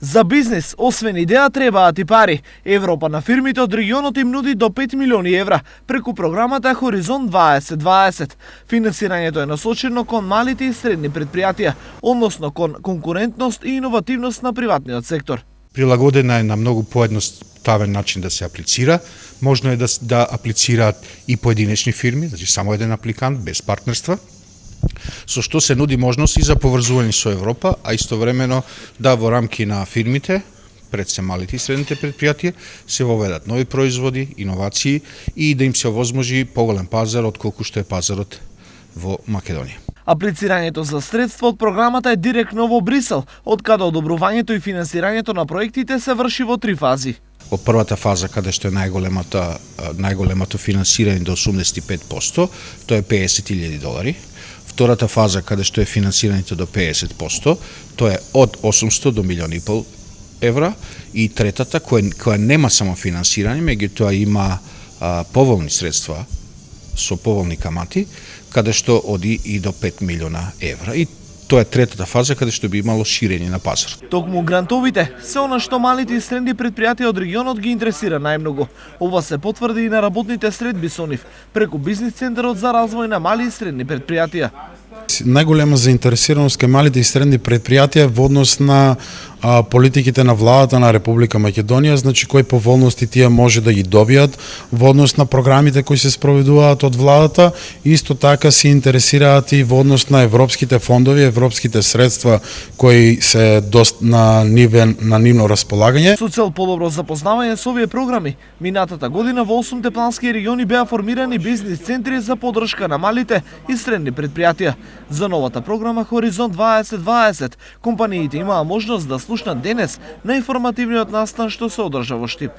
За бизнис, освен идеја, требаат и пари. Европа на фирмите од регионот им нуди до 5 милиони евра преку програмата Хоризонт 2020. Финансирањето е насочено кон малите и средни предпријатија, односно кон конкурентност и иновативност на приватниот сектор. Прилагодена е на многу поедноставен начин да се аплицира. Можно е да аплицираат и поединечни фирми, значи само еден апликант без партнерства, со што се нуди можност и за поврзување со Европа, а истовремено да во рамки на фирмите, пред се малите и средните предпријатија, се воведат нови производи, иновации и да им се овозможи поголем пазар отколку што е пазарот во Македонија. Аплицирањето за средства од програмата е директно во Брисел, од каде одобрувањето и финансирањето на проектите се врши во 3 фази. Во првата фаза, каде што е најголемото финансирање до 85%, тоа е $50,000. Втората фаза, каде што е финансирањето до 50%, тоа е од 800 до 1,5 милиони евра. И третата, која нема само финансирање, меѓутоа има поволни средства со поволни камати, каде што оди и до 5 милиона евра. И тоа е третата фаза каде што би имало ширење на пазарот. Токму грантовите се она што малите и средни предпријатија од регионот ги интересира најмногу. Ова се потврди и на работните средби со нив преку Бизнис центарот за развој на мали и средни предпријатија. Најголема заинтересираност кај малите и средни предпријатија во однос на политиките на владата на Република Македонија, значи кои поволности тие може да ги добијат во однос на програмите кои се спроведуваат од владата, исто така се интересираат и во однос на европските фондови, европските средства кои се на нивно располагање. Со цел подобро запознавање со овие програми, минатата година во 8 плански региони беа формирани бизнис центри за поддршка на малите и средни предпријатија. За новата програма Хоризонт 2020, компаниите имаа можност да слушнат денес на информативниот настан што се одржа во Штип.